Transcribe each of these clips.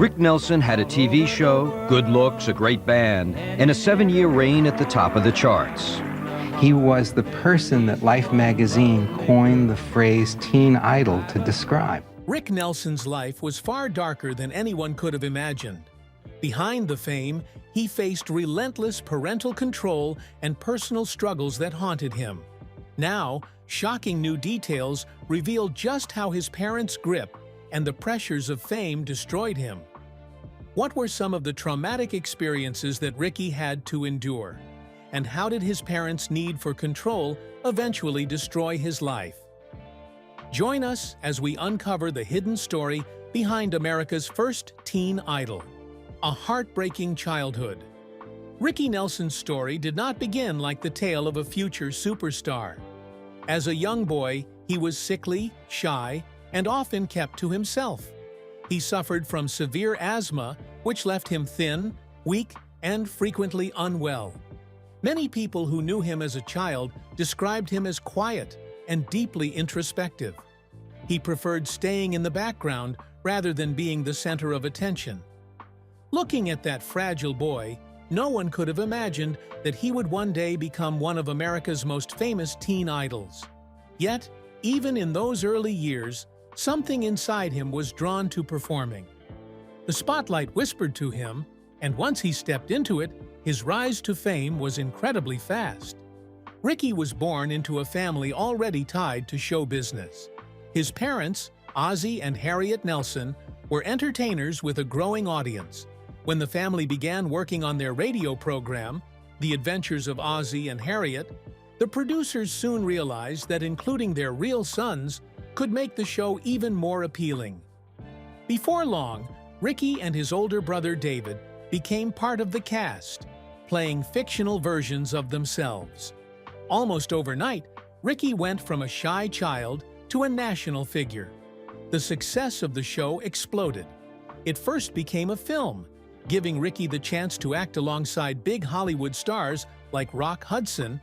Rick Nelson had a TV show, good looks, a great band, and a 7-year reign at the top of the charts. He was the person that Life magazine coined the phrase teen idol to describe. Rick Nelson's life was far darker than anyone could have imagined. Behind the fame, he faced relentless parental control and personal struggles that haunted him. Now, shocking new details reveal just how his parents' grip and the pressures of fame destroyed him. What were some of the traumatic experiences that Ricky had to endure? And how did his parents' need for control eventually destroy his life? Join us as we uncover the hidden story behind America's first teen idol, a heartbreaking childhood. Ricky Nelson's story did not begin like the tale of a future superstar. As a young boy, he was sickly, shy, and often kept to himself. He suffered from severe asthma, which left him thin, weak, and frequently unwell. Many people who knew him as a child described him as quiet and deeply introspective. He preferred staying in the background rather than being the center of attention. Looking at that fragile boy, no one could have imagined that he would one day become one of America's most famous teen idols. Yet, even in those early years, something inside him was drawn to performing. The spotlight whispered to him, and once he stepped into it, his rise to fame was incredibly fast. Ricky was born into a family already tied to show business. His parents, Ozzie and Harriet Nelson, were entertainers with a growing audience. When the family began working on their radio program, The Adventures of Ozzie and Harriet, the producers soon realized that including their real sons could make the show even more appealing. Before long, Ricky and his older brother David became part of the cast, playing fictional versions of themselves. Almost overnight, Ricky went from a shy child to a national figure. The success of the show exploded. It first became a film, giving Ricky the chance to act alongside big Hollywood stars like Rock Hudson,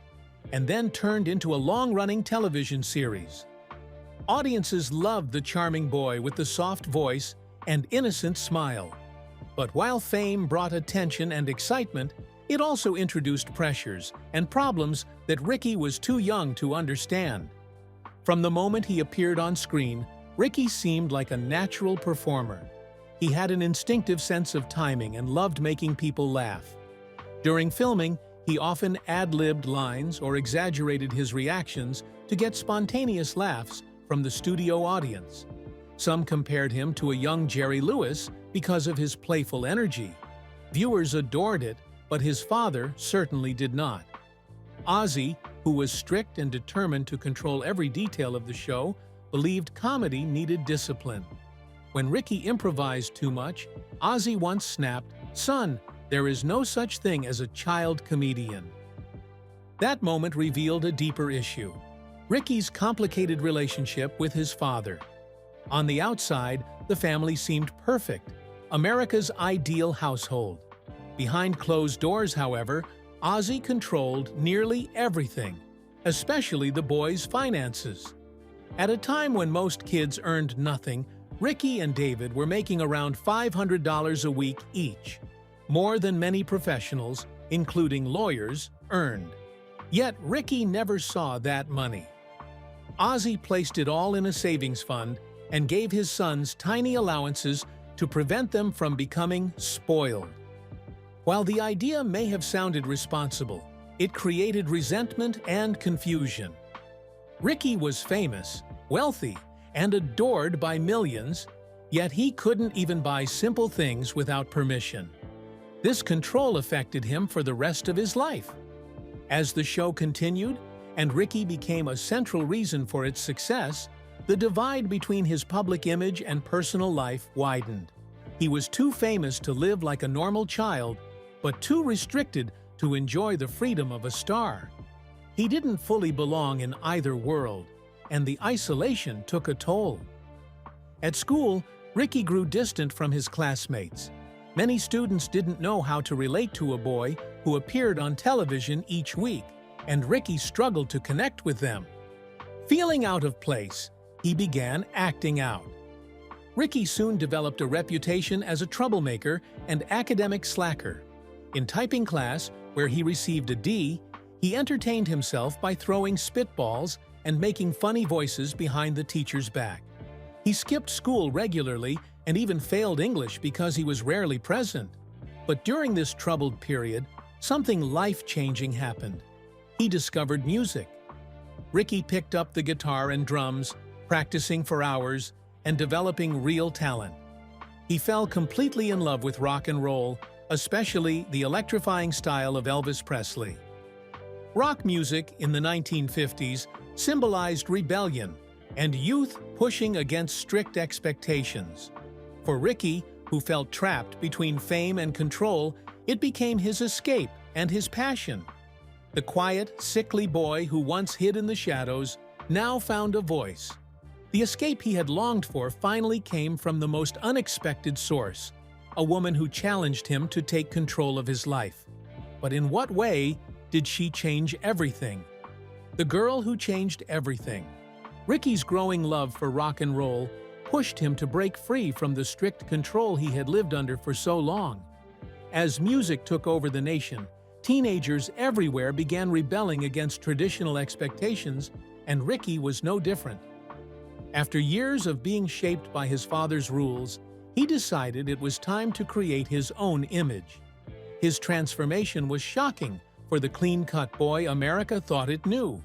and then turned into a long-running television series. Audiences loved the charming boy with the soft voice and innocent smile. But while fame brought attention and excitement, it also introduced pressures and problems that Ricky was too young to understand. From the moment he appeared on screen, Ricky seemed like a natural performer. He had an instinctive sense of timing and loved making people laugh. During filming, he often ad-libbed lines or exaggerated his reactions to get spontaneous laughs from the studio audience. Some compared him to a young Jerry Lewis because of his playful energy. Viewers adored it, but his father certainly did not. Ozzie, who was strict and determined to control every detail of the show, believed comedy needed discipline. When Ricky improvised too much, Ozzie once snapped, "Son, there is no such thing as a child comedian." That moment revealed a deeper issue: Ricky's complicated relationship with his father. On the outside, the family seemed perfect, America's ideal household. Behind closed doors, however, Ozzie controlled nearly everything, especially the boys' finances. At a time when most kids earned nothing, Ricky and David were making around $500 a week each, more than many professionals, including lawyers, earned. Yet Ricky never saw that money. Ozzie placed it all in a savings fund and gave his sons tiny allowances to prevent them from becoming spoiled. While the idea may have sounded responsible, it created resentment and confusion. Ricky was famous, wealthy, and adored by millions, yet he couldn't even buy simple things without permission. This control affected him for the rest of his life. As the show continued, and Ricky became a central reason for its success, the divide between his public image and personal life widened. He was too famous to live like a normal child, but too restricted to enjoy the freedom of a star. He didn't fully belong in either world, and the isolation took a toll. At school, Ricky grew distant from his classmates. Many students didn't know how to relate to a boy who appeared on television each week, and Ricky struggled to connect with them. Feeling out of place, he began acting out. Ricky soon developed a reputation as a troublemaker and academic slacker. In typing class, where he received a D, he entertained himself by throwing spitballs and making funny voices behind the teacher's back. He skipped school regularly and even failed English because he was rarely present. But during this troubled period, something life-changing happened. He discovered music. Ricky picked up the guitar and drums, practicing for hours and developing real talent. He fell completely in love with rock and roll, especially the electrifying style of Elvis Presley. Rock music in the 1950s symbolized rebellion and youth pushing against strict expectations. For Ricky, who felt trapped between fame and control, it became his escape and his passion. The quiet, sickly boy who once hid in the shadows now found a voice. The escape he had longed for finally came from the most unexpected source, a woman who challenged him to take control of his life. But in what way did she change everything? The girl who changed everything. Ricky's growing love for rock and roll pushed him to break free from the strict control he had lived under for so long. As music took over the nation, teenagers everywhere began rebelling against traditional expectations, and Ricky was no different. After years of being shaped by his father's rules, he decided it was time to create his own image. His transformation was shocking for the clean-cut boy America thought it knew.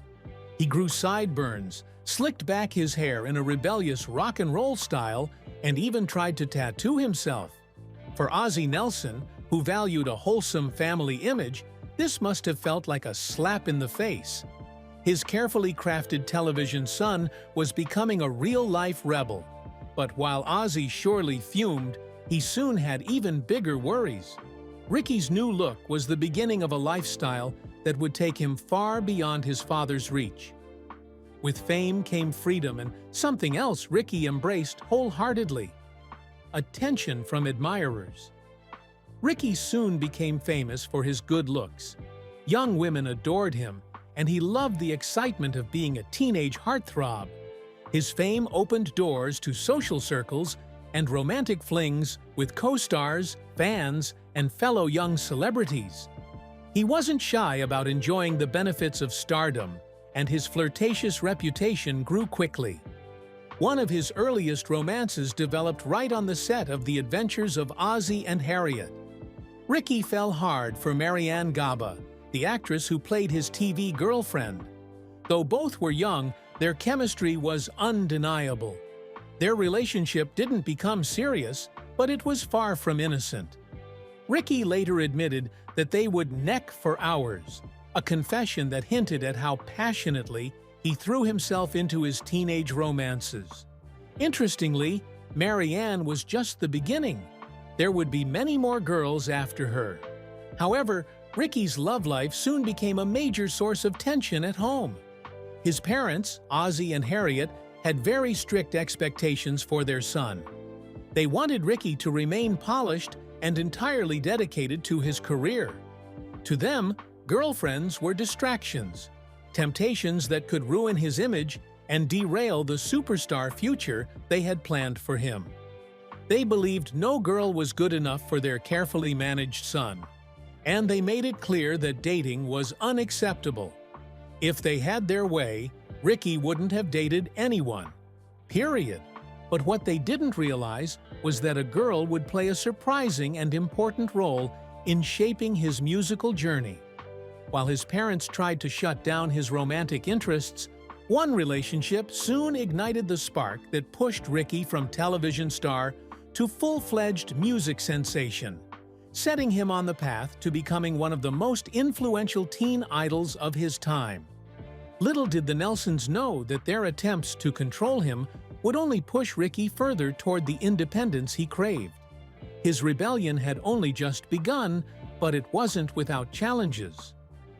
He grew sideburns, slicked back his hair in a rebellious rock and roll style, and even tried to tattoo himself. For Ozzie Nelson, who valued a wholesome family image, this must have felt like a slap in the face. His carefully crafted television son was becoming a real-life rebel. But while Ozzie surely fumed, he soon had even bigger worries. Ricky's new look was the beginning of a lifestyle that would take him far beyond his father's reach. With fame came freedom and something else Ricky embraced wholeheartedly: attention from admirers. Ricky soon became famous for his good looks. Young women adored him, and he loved the excitement of being a teenage heartthrob. His fame opened doors to social circles and romantic flings with co-stars, fans, and fellow young celebrities. He wasn't shy about enjoying the benefits of stardom, and his flirtatious reputation grew quickly. One of his earliest romances developed right on the set of The Adventures of Ozzie and Harriet. Ricky fell hard for Marianne Gaba, the actress who played his TV girlfriend. Though both were young, their chemistry was undeniable. Their relationship didn't become serious, but it was far from innocent. Ricky later admitted that they would neck for hours, a confession that hinted at how passionately he threw himself into his teenage romances. Interestingly, Marianne was just the beginning. There would be many more girls after her. However, Ricky's love life soon became a major source of tension at home. His parents, Ozzie and Harriet, had very strict expectations for their son. They wanted Ricky to remain polished and entirely dedicated to his career. To them, girlfriends were distractions, temptations that could ruin his image and derail the superstar future they had planned for him. They believed no girl was good enough for their carefully managed son, and they made it clear that dating was unacceptable. If they had their way, Ricky wouldn't have dated anyone. Period. But what they didn't realize was that a girl would play a surprising and important role in shaping his musical journey. While his parents tried to shut down his romantic interests, one relationship soon ignited the spark that pushed Ricky from television star to full-fledged music sensation, setting him on the path to becoming one of the most influential teen idols of his time. Little did the Nelsons know that their attempts to control him would only push Ricky further toward the independence he craved. His rebellion had only just begun, but it wasn't without challenges.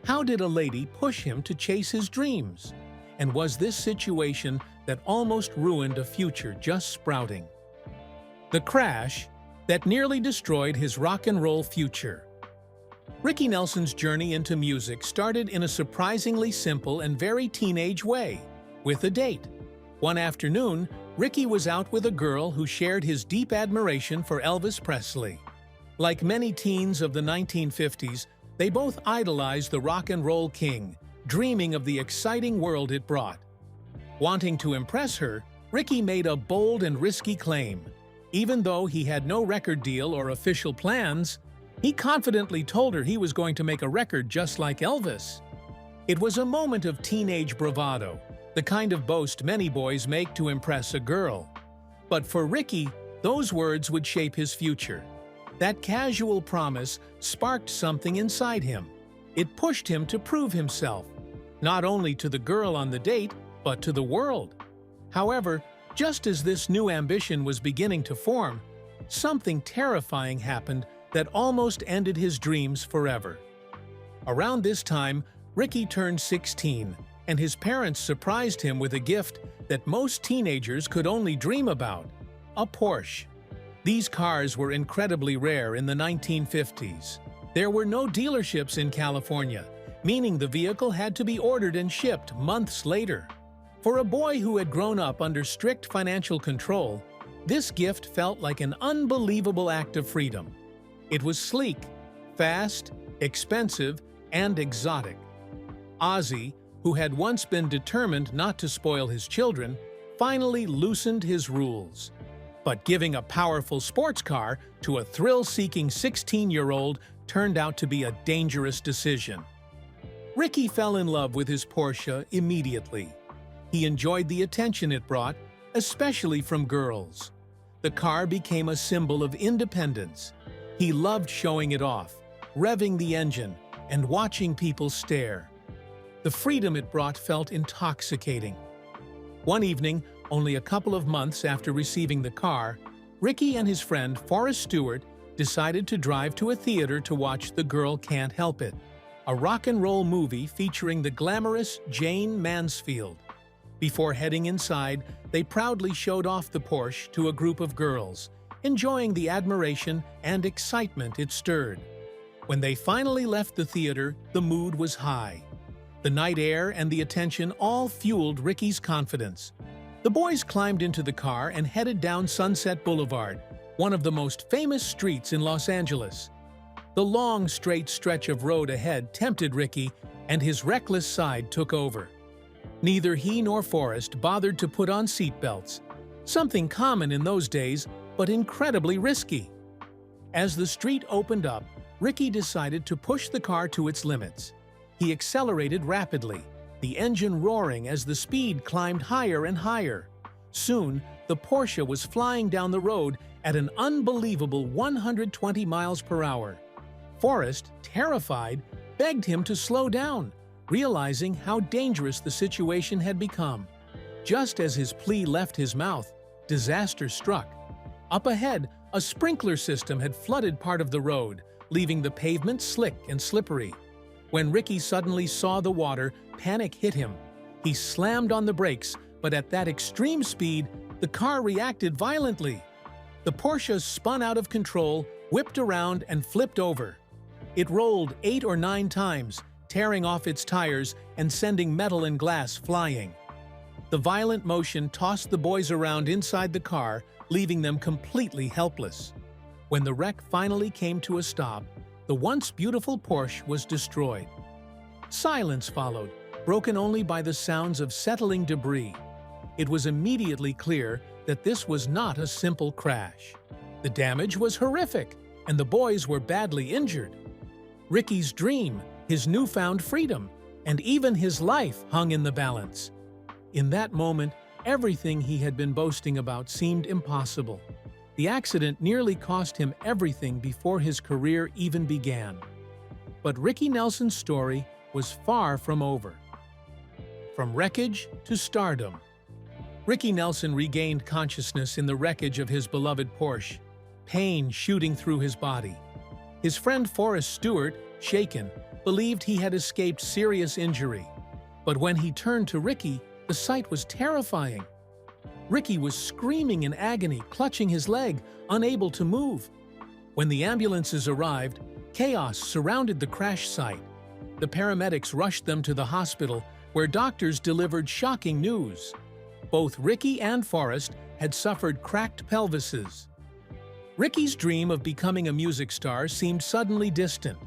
How did a lady push him to chase his dreams? And was this situation that almost ruined a future just sprouting? The crash that nearly destroyed his rock and roll future. Ricky Nelson's journey into music started in a surprisingly simple and very teenage way, with a date. One afternoon, Ricky was out with a girl who shared his deep admiration for Elvis Presley. Like many teens of the 1950s, they both idolized the rock and roll king, dreaming of the exciting world it brought. Wanting to impress her, Ricky made a bold and risky claim. Even though he had no record deal or official plans, he confidently told her he was going to make a record just like Elvis. It was a moment of teenage bravado, the kind of boast many boys make to impress a girl. But for Ricky, those words would shape his future. That casual promise sparked something inside him. It pushed him to prove himself, not only to the girl on the date, but to the world. However, just as this new ambition was beginning to form, something terrifying happened that almost ended his dreams forever. Around this time, Ricky turned 16, and his parents surprised him with a gift that most teenagers could only dream about: a Porsche. These cars were incredibly rare in the 1950s. There were no dealerships in California, meaning the vehicle had to be ordered and shipped months later. For a boy who had grown up under strict financial control, this gift felt like an unbelievable act of freedom. It was sleek, fast, expensive, and exotic. Ozzy, who had once been determined not to spoil his children, finally loosened his rules. But giving a powerful sports car to a thrill-seeking 16-year-old turned out to be a dangerous decision. Ricky fell in love with his Porsche immediately. He enjoyed the attention it brought, especially from girls. The car became a symbol of independence. He loved showing it off, revving the engine, and watching people stare. The freedom it brought felt intoxicating. One evening, only a couple of months after receiving the car, Ricky and his friend Forrest Stewart decided to drive to a theater to watch The Girl Can't Help It, a rock and roll movie featuring the glamorous Jane Mansfield. Before heading inside, they proudly showed off the Porsche to a group of girls, enjoying the admiration and excitement it stirred. When they finally left the theater, the mood was high. The night air and the attention all fueled Ricky's confidence. The boys climbed into the car and headed down Sunset Boulevard, one of the most famous streets in Los Angeles. The long, straight stretch of road ahead tempted Ricky, and his reckless side took over. Neither he nor Forrest bothered to put on seatbelts, something common in those days, but incredibly risky. As the street opened up, Ricky decided to push the car to its limits. He accelerated rapidly, the engine roaring as the speed climbed higher and higher. Soon, the Porsche was flying down the road at an unbelievable 120 miles per hour. Forrest, terrified, begged him to slow down, realizing how dangerous the situation had become. Just as his plea left his mouth, disaster struck. Up ahead, a sprinkler system had flooded part of the road, leaving the pavement slick and slippery. When Ricky suddenly saw the water, panic hit him. He slammed on the brakes, but at that extreme speed, the car reacted violently. The Porsche spun out of control, whipped around, and flipped over. It rolled 8 or 9 times, tearing off its tires and sending metal and glass flying. The violent motion tossed the boys around inside the car, leaving them completely helpless. When the wreck finally came to a stop, the once beautiful Porsche was destroyed. Silence followed, broken only by the sounds of settling debris. It was immediately clear that this was not a simple crash. The damage was horrific, and the boys were badly injured. Ricky's dream, his newfound freedom, and even his life hung in the balance. In that moment, everything he had been boasting about seemed impossible. The accident nearly cost him everything before his career even began. But Ricky Nelson's story was far from over. From wreckage to stardom. Ricky Nelson regained consciousness in the wreckage of his beloved Porsche, pain shooting through his body. His friend Forrest Stewart, shaken, believed he had escaped serious injury. But when he turned to Ricky, the sight was terrifying. Ricky was screaming in agony, clutching his leg, unable to move. When the ambulances arrived, chaos surrounded the crash site. The paramedics rushed them to the hospital, where doctors delivered shocking news. Both Ricky and Forrest had suffered cracked pelvises. Ricky's dream of becoming a music star seemed suddenly distant,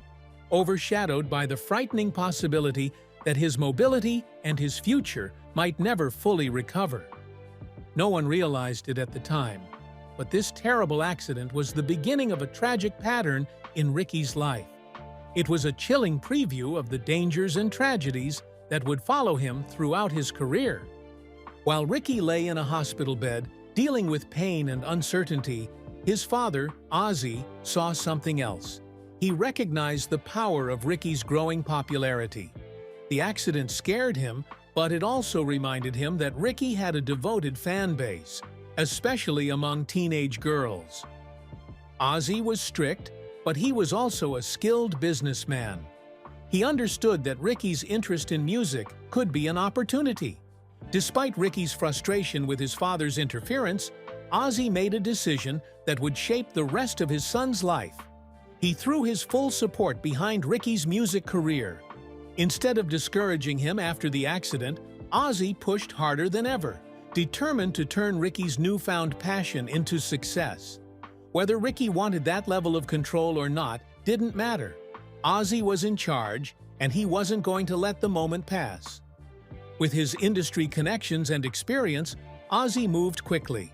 overshadowed by the frightening possibility that his mobility and his future might never fully recover. No one realized it at the time, but this terrible accident was the beginning of a tragic pattern in Ricky's life. It was a chilling preview of the dangers and tragedies that would follow him throughout his career. While Ricky lay in a hospital bed, dealing with pain and uncertainty, his father, Ozzy, saw something else. He recognized the power of Ricky's growing popularity. The accident scared him, but it also reminded him that Ricky had a devoted fan base, especially among teenage girls. Ozzy was strict, but he was also a skilled businessman. He understood that Ricky's interest in music could be an opportunity. Despite Ricky's frustration with his father's interference, Ozzy made a decision that would shape the rest of his son's life. He threw his full support behind Ricky's music career. Instead of discouraging him after the accident, Ozzy pushed harder than ever, determined to turn Ricky's newfound passion into success. Whether Ricky wanted that level of control or not didn't matter. Ozzy was in charge, and he wasn't going to let the moment pass. With his industry connections and experience, Ozzy moved quickly.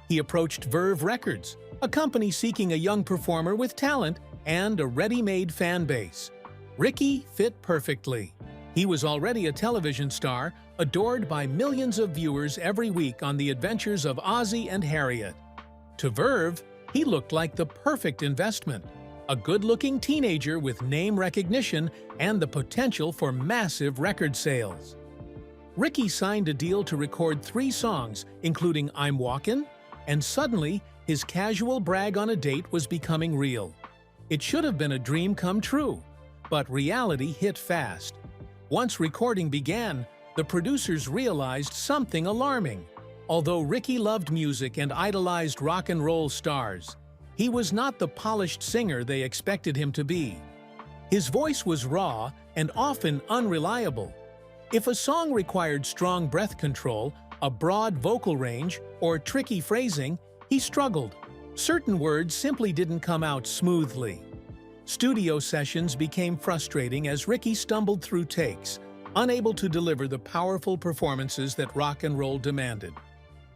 He approached Verve Records, a company seeking a young performer with talent and a ready-made fan base. Ricky fit perfectly. He was already a television star, adored by millions of viewers every week on the adventures of Ozzy and Harriet. To Verve, he looked like the perfect investment, a good-looking teenager with name recognition and the potential for massive record sales. Ricky signed a deal to record 3 songs, including I'm Walkin', and suddenly, his casual brag on a date was becoming real. It should have been a dream come true, but reality hit fast. Once recording began, the producers realized something alarming. Although Ricky loved music and idolized rock and roll stars, he was not the polished singer they expected him to be. His voice was raw and often unreliable. If a song required strong breath control, a broad vocal range, or tricky phrasing, he struggled. Certain words simply didn't come out smoothly. Studio sessions became frustrating as Ricky stumbled through takes, unable to deliver the powerful performances that rock and roll demanded.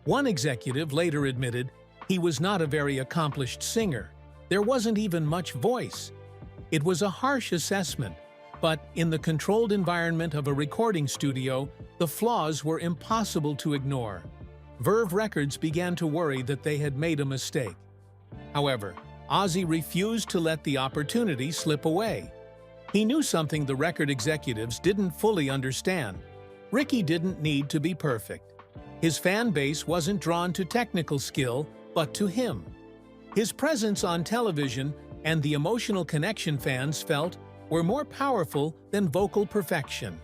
One executive later admitted he was not a very accomplished singer. There wasn't even much voice. It was a harsh assessment, but in the controlled environment of a recording studio, the flaws were impossible to ignore. Verve Records began to worry that they had made a mistake. However, Ozzy refused to let the opportunity slip away. He knew something the record executives didn't fully understand. Ricky didn't need to be perfect. His fan base wasn't drawn to technical skill, but to him. His presence on television and the emotional connection fans felt were more powerful than vocal perfection.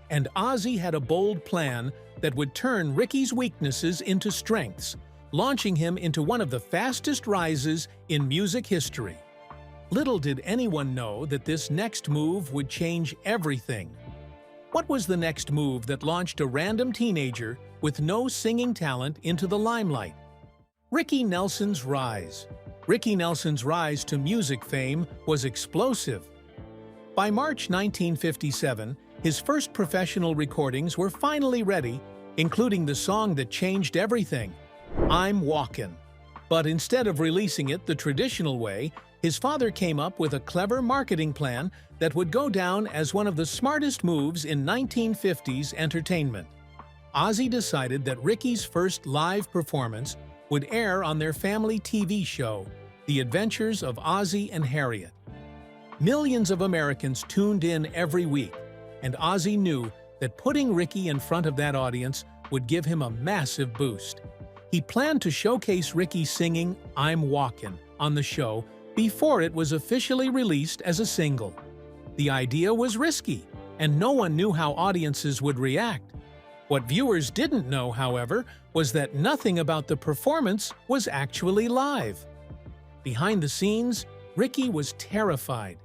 And Ozzy had a bold plan that would turn Ricky's weaknesses into strengths, launching him into one of the fastest rises in music history. Little did anyone know that this next move would change everything. What was the next move that launched a random teenager with no singing talent into the limelight? Ricky Nelson's rise. Ricky Nelson's rise to music fame was explosive. By March 1957, his first professional recordings were finally ready, including the song that changed everything, I'm Walkin'. But instead of releasing it the traditional way, his father came up with a clever marketing plan that would go down as one of the smartest moves in 1950s entertainment. Ozzy decided that Ricky's first live performance would air on their family TV show, The Adventures of Ozzy and Harriet. Millions of Americans tuned in every week, and Ozzy knew that putting Ricky in front of that audience would give him a massive boost. He planned to showcase Ricky singing I'm Walkin' on the show before it was officially released as a single. The idea was risky, and no one knew how audiences would react. What viewers didn't know, however, was that nothing about the performance was actually live. Behind the scenes, Ricky was terrified.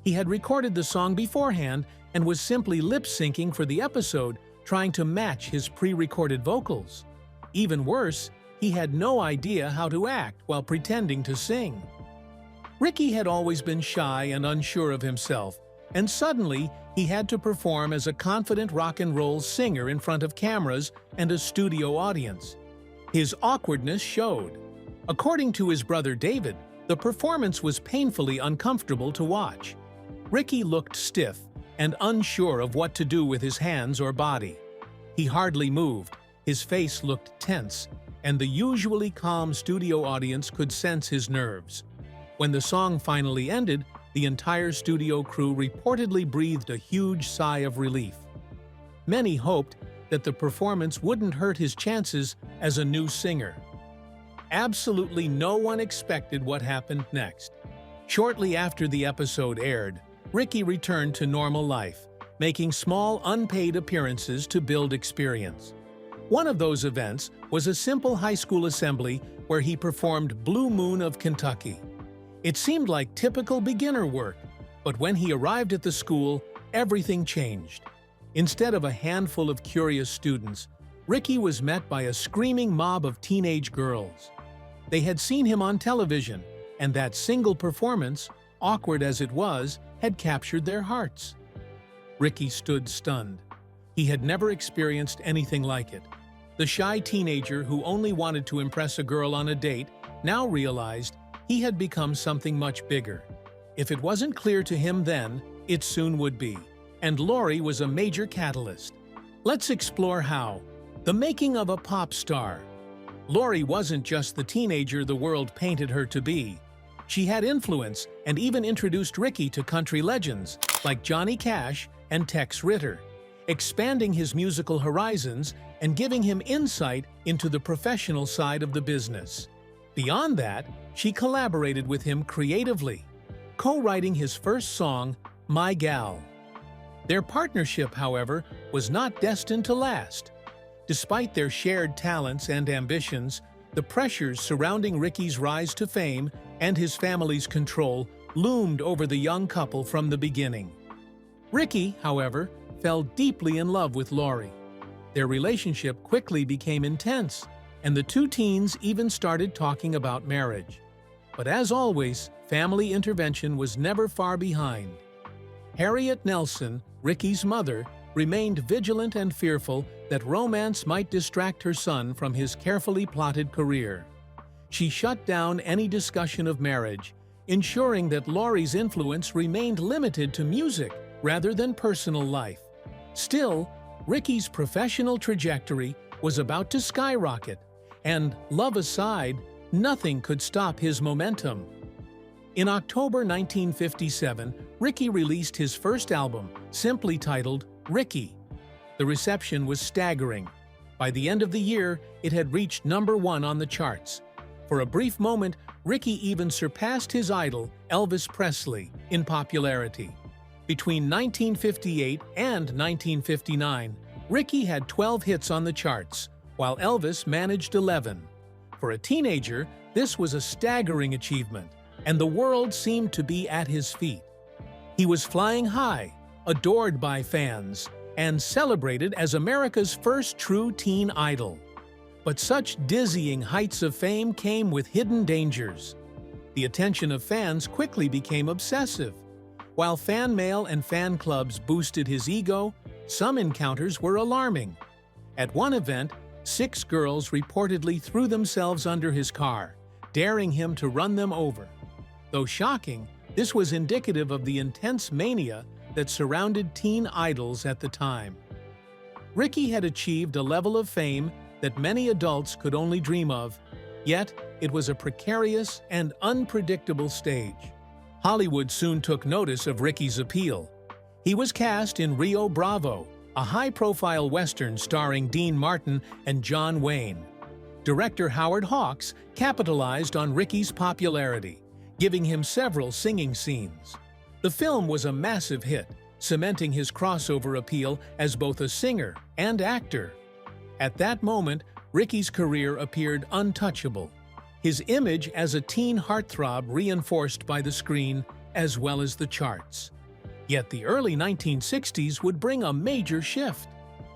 He had recorded the song beforehand and was simply lip-syncing for the episode, trying to match his pre-recorded vocals. Even worse, he he had no idea how to act while pretending to sing. Ricky had always been shy and unsure of himself, and suddenly he had to perform as a confident rock and roll singer in front of cameras and a studio audience. His awkwardness showed. According to his brother David, the performance was painfully uncomfortable to watch. Ricky looked stiff and unsure of what to do with his hands or body. He hardly moved, his face looked tense, and the usually calm studio audience could sense his nerves. When the song finally ended, the entire studio crew reportedly breathed a huge sigh of relief. Many hoped that the performance wouldn't hurt his chances as a new singer. Absolutely no one expected what happened next. Shortly after the episode aired, Ricky returned to normal life, making small unpaid appearances to build experience. One of those events was a simple high school assembly where he performed Blue Moon of Kentucky. It seemed like typical beginner work, but when he arrived at the school, everything changed. Instead of a handful of curious students, Ricky was met by a screaming mob of teenage girls. They had seen him on television, and that single performance, awkward as it was, had captured their hearts. Ricky stood stunned. He had never experienced anything like it. The shy teenager who only wanted to impress a girl on a date now realized he had become something much bigger. If it wasn't clear to him then, it soon would be. And Lori was a major catalyst. Let's explore how. The making of a pop star. Lori wasn't just the teenager the world painted her to be. She had influence and even introduced Ricky to country legends like Johnny Cash and Tex Ritter, expanding his musical horizons and giving him insight into the professional side of the business. Beyond that, she collaborated with him creatively, co-writing his first song, My Gal. Their partnership, however, was not destined to last. Despite their shared talents and ambitions, the pressures surrounding Ricky's rise to fame and his family's control loomed over the young couple from the beginning. Ricky, however, fell deeply in love with Lori. Their relationship quickly became intense, and the two teens even started talking about marriage. But as always, family intervention was never far behind. Harriet Nelson, Ricky's mother, remained vigilant and fearful that romance might distract her son from his carefully plotted career. She shut down any discussion of marriage, ensuring that Lori's influence remained limited to music rather than personal life. Still, Ricky's professional trajectory was about to skyrocket, and, love aside, nothing could stop his momentum. In October 1957, Ricky released his first album, simply titled Ricky. The reception was staggering. By the end of the year, it had reached #1 on the charts. For a brief moment, Ricky even surpassed his idol, Elvis Presley, in popularity. Between 1958 and 1959, Ricky had 12 hits on the charts, while Elvis managed 11. For a teenager, this was a staggering achievement, and the world seemed to be at his feet. He was flying high, adored by fans, and celebrated as America's first true teen idol. But such dizzying heights of fame came with hidden dangers. The attention of fans quickly became obsessive. While fan mail and fan clubs boosted his ego, some encounters were alarming. At one event, 6 girls reportedly threw themselves under his car, daring him to run them over. Though shocking, this was indicative of the intense mania that surrounded teen idols at the time. Ricky had achieved a level of fame that many adults could only dream of, yet it was a precarious and unpredictable stage. Hollywood soon took notice of Ricky's appeal. He was cast in Rio Bravo, a high-profile Western starring Dean Martin and John Wayne. Director Howard Hawks capitalized on Ricky's popularity, giving him several singing scenes. The film was a massive hit, cementing his crossover appeal as both a singer and actor. At that moment, Ricky's career appeared untouchable, his image as a teen heartthrob reinforced by the screen as well as the charts. Yet the early 1960s would bring a major shift.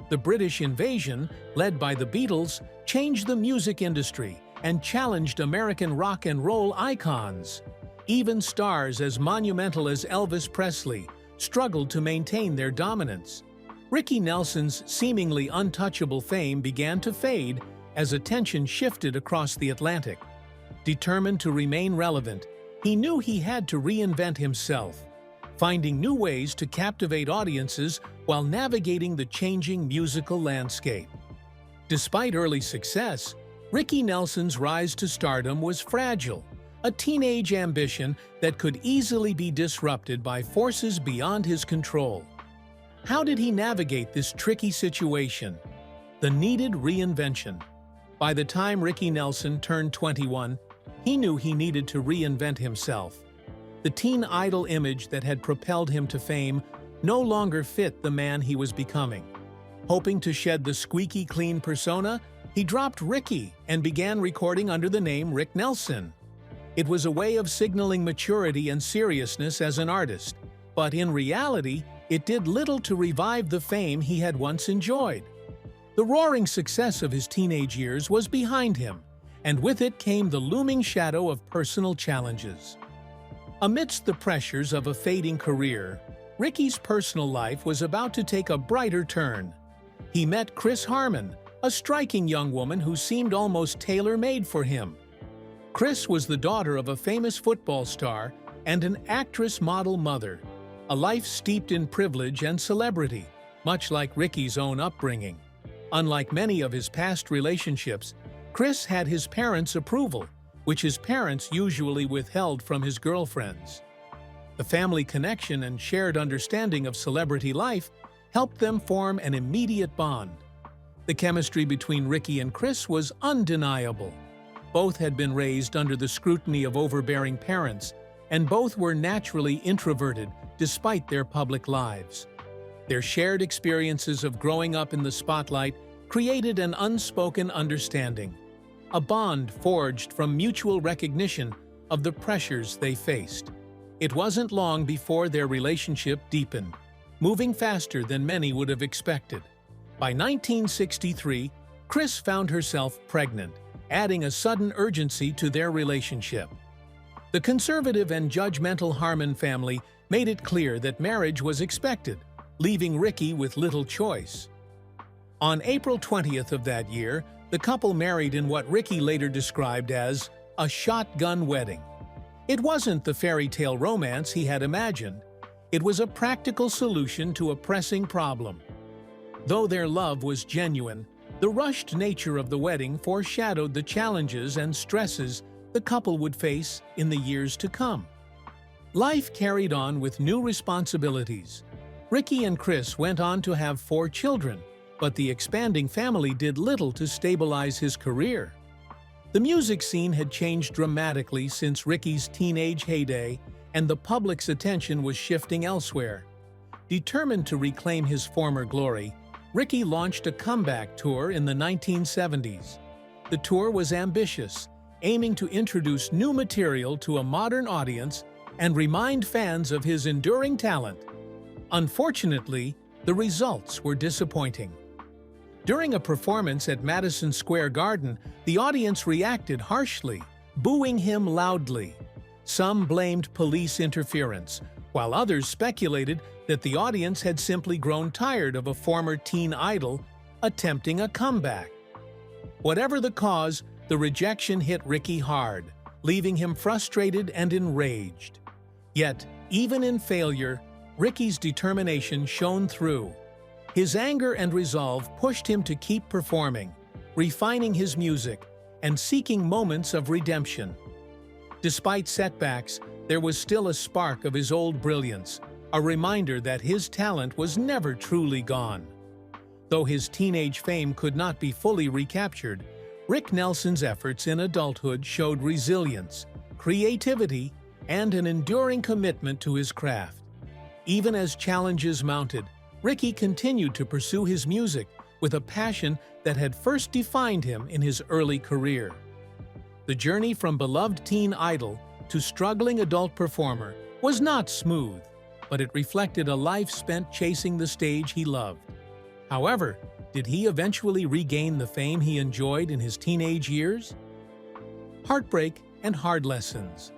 The British invasion, led by the Beatles, changed the music industry and challenged American rock and roll icons. Even stars as monumental as Elvis Presley struggled to maintain their dominance. Ricky Nelson's seemingly untouchable fame began to fade as attention shifted across the Atlantic. Determined to remain relevant, he knew he had to reinvent himself, finding new ways to captivate audiences while navigating the changing musical landscape. Despite early success, Ricky Nelson's rise to stardom was fragile, a teenage ambition that could easily be disrupted by forces beyond his control. How did he navigate this tricky situation? The needed reinvention. By the time Ricky Nelson turned 21, he knew he needed to reinvent himself. The teen idol image that had propelled him to fame no longer fit the man he was becoming. Hoping to shed the squeaky clean persona, he dropped Ricky and began recording under the name Rick Nelson. It was a way of signaling maturity and seriousness as an artist, but in reality, it did little to revive the fame he had once enjoyed. The roaring success of his teenage years was behind him, and with it came the looming shadow of personal challenges. Amidst the pressures of a fading career, Ricky's personal life was about to take a brighter turn. He met Chris Harmon, a striking young woman who seemed almost tailor-made for him. Chris was the daughter of a famous football star and an actress-model mother, a life steeped in privilege and celebrity, much like Ricky's own upbringing. Unlike many of his past relationships, Chris had his parents' approval, which his parents usually withheld from his girlfriends. The family connection and shared understanding of celebrity life helped them form an immediate bond. The chemistry between Ricky and Chris was undeniable. Both had been raised under the scrutiny of overbearing parents, and both were naturally introverted despite their public lives. Their shared experiences of growing up in the spotlight created an unspoken understanding, a bond forged from mutual recognition of the pressures they faced. It wasn't long before their relationship deepened, moving faster than many would have expected. By 1963, Chris found herself pregnant, adding a sudden urgency to their relationship. The conservative and judgmental Harmon family made it clear that marriage was expected, leaving Ricky with little choice. On April 20th of that year, the couple married in what Ricky later described as a shotgun wedding. It wasn't the fairy tale romance he had imagined. It was a practical solution to a pressing problem. Though their love was genuine, the rushed nature of the wedding foreshadowed the challenges and stresses the couple would face in the years to come. Life carried on with new responsibilities. Ricky and Chris went on to have 4 children, but the expanding family did little to stabilize his career. The music scene had changed dramatically since Ricky's teenage heyday, and the public's attention was shifting elsewhere. Determined to reclaim his former glory, Ricky launched a comeback tour in the 1970s. The tour was ambitious, aiming to introduce new material to a modern audience and remind fans of his enduring talent. Unfortunately, the results were disappointing. During a performance at Madison Square Garden, the audience reacted harshly, booing him loudly. Some blamed police interference, while others speculated that the audience had simply grown tired of a former teen idol attempting a comeback. Whatever the cause, the rejection hit Ricky hard, leaving him frustrated and enraged. Yet, even in failure, Ricky's determination shone through. His anger and resolve pushed him to keep performing, refining his music, and seeking moments of redemption. Despite setbacks, there was still a spark of his old brilliance, a reminder that his talent was never truly gone. Though his teenage fame could not be fully recaptured, Rick Nelson's efforts in adulthood showed resilience, creativity, and an enduring commitment to his craft. Even as challenges mounted, Ricky continued to pursue his music with a passion that had first defined him in his early career. The journey from beloved teen idol to struggling adult performer was not smooth, but it reflected a life spent chasing the stage he loved. However, did he eventually regain the fame he enjoyed in his teenage years? Heartbreak and hard lessons.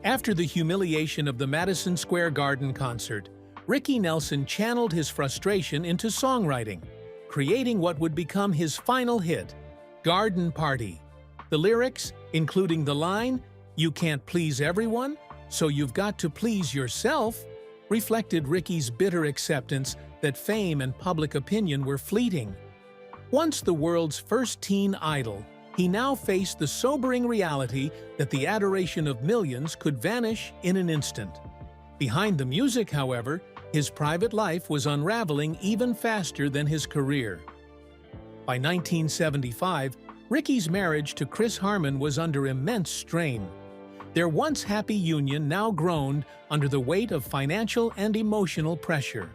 After the humiliation of the Madison Square Garden concert, Ricky Nelson channeled his frustration into songwriting, creating what would become his final hit, Garden Party. The lyrics, including the line, "You can't please everyone, so you've got to please yourself," reflected Ricky's bitter acceptance that fame and public opinion were fleeting. Once the world's first teen idol, he now faced the sobering reality that the adoration of millions could vanish in an instant. Behind the music, however, his private life was unraveling even faster than his career. By 1975, Ricky's marriage to Chris Harmon was under immense strain. Their once happy union now groaned under the weight of financial and emotional pressure.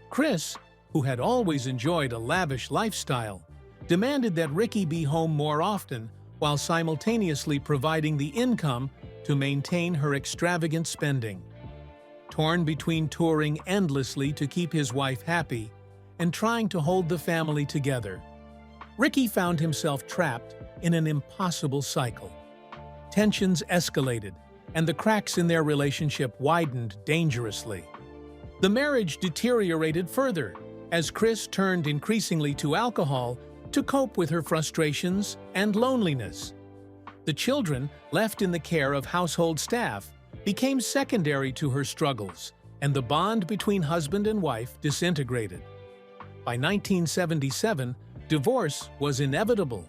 Chris, who had always enjoyed a lavish lifestyle, demanded that Ricky be home more often while simultaneously providing the income to maintain her extravagant spending. Torn between touring endlessly to keep his wife happy and trying to hold the family together, Ricky found himself trapped in an impossible cycle. Tensions escalated, and the cracks in their relationship widened dangerously. The marriage deteriorated further as Chris turned increasingly to alcohol to cope with her frustrations and loneliness. The children, left in the care of household staff, became secondary to her struggles, and the bond between husband and wife disintegrated. By 1977, divorce was inevitable.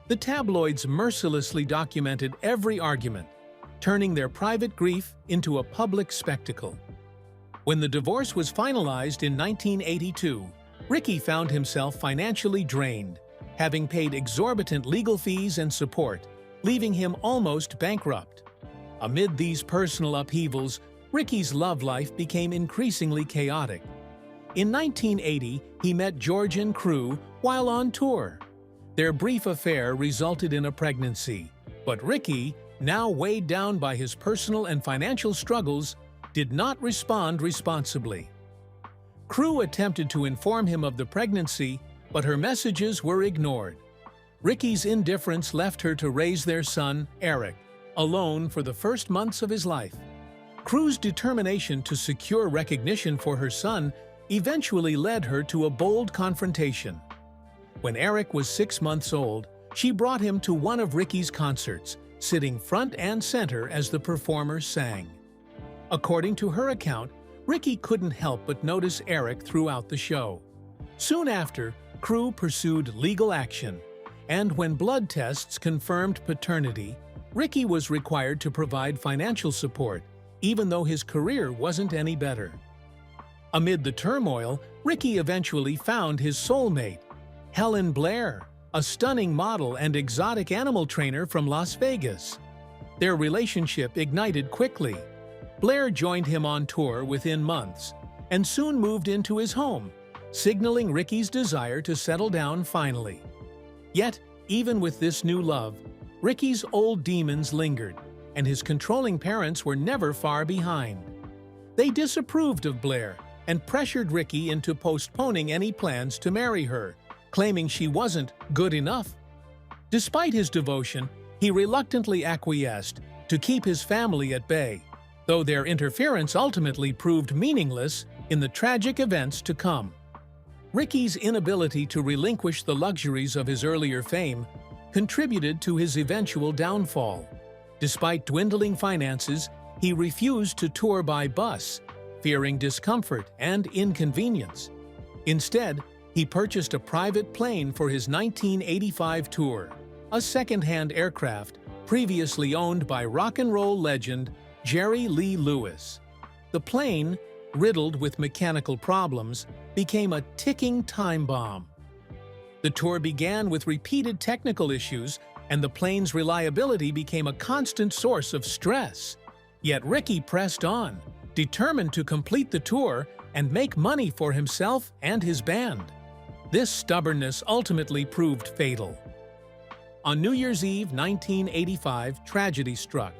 The tabloids mercilessly documented every argument, turning their private grief into a public spectacle. When the divorce was finalized in 1982, Ricky found himself financially drained, having paid exorbitant legal fees and support, leaving him almost bankrupt. Amid these personal upheavals, Ricky's love life became increasingly chaotic. In 1980, he met Georgian Crew while on tour. Their brief affair resulted in a pregnancy, but Ricky, now weighed down by his personal and financial struggles, did not respond responsibly. Crew attempted to inform him of the pregnancy, but her messages were ignored. Ricky's indifference left her to raise their son, Eric, alone for the first months of his life. Crew's determination to secure recognition for her son eventually led her to a bold confrontation. When Eric was 6 months old, she brought him to one of Ricky's concerts, sitting front and center as the performer sang. According to her account, Ricky couldn't help but notice Eric throughout the show. Soon after, Crew pursued legal action, and when blood tests confirmed paternity, Ricky was required to provide financial support, even though his career wasn't any better. Amid the turmoil, Ricky eventually found his soulmate, Helen Blair, a stunning model and exotic animal trainer from Las Vegas. Their relationship ignited quickly. Blair joined him on tour within months and soon moved into his home, signaling Ricky's desire to settle down finally. Yet, even with this new love, Ricky's old demons lingered, and his controlling parents were never far behind. They disapproved of Blair and pressured Ricky into postponing any plans to marry her, claiming she wasn't good enough. Despite his devotion, he reluctantly acquiesced to keep his family at bay, though their interference ultimately proved meaningless in the tragic events to come. Ricky's inability to relinquish the luxuries of his earlier fame contributed to his eventual downfall. Despite dwindling finances, he refused to tour by bus, fearing discomfort and inconvenience. Instead, he purchased a private plane for his 1985 tour, a second-hand aircraft previously owned by rock and roll legend Jerry Lee Lewis. The plane, riddled with mechanical problems, became a ticking time bomb. The tour began with repeated technical issues, and the plane's reliability became a constant source of stress. Yet Ricky pressed on, determined to complete the tour and make money for himself and his band. This stubbornness ultimately proved fatal. On New Year's Eve 1985, tragedy struck.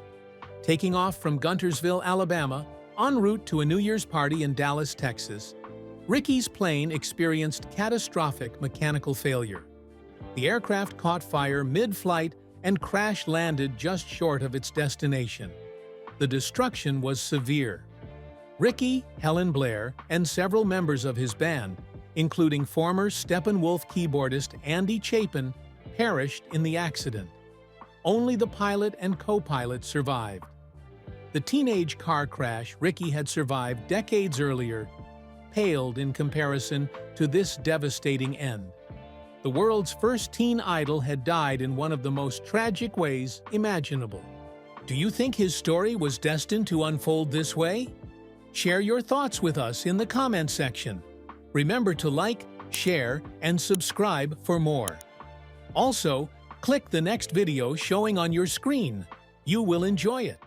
Taking off from Guntersville, Alabama, en route to a New Year's party in Dallas, Texas, Ricky's plane experienced catastrophic mechanical failure. The aircraft caught fire mid-flight and crash-landed just short of its destination. The destruction was severe. Ricky, Helen Blair, and several members of his band, including former Steppenwolf keyboardist Andy Chapin, perished in the accident. Only the pilot and co-pilot survived. The teenage car crash Ricky had survived decades earlier paled in comparison to this devastating end. The world's first teen idol had died in one of the most tragic ways imaginable. Do you think his story was destined to unfold this way? Share your thoughts with us in the comment section. Remember to like, share, and subscribe for more. Also, click the next video showing on your screen. You will enjoy it.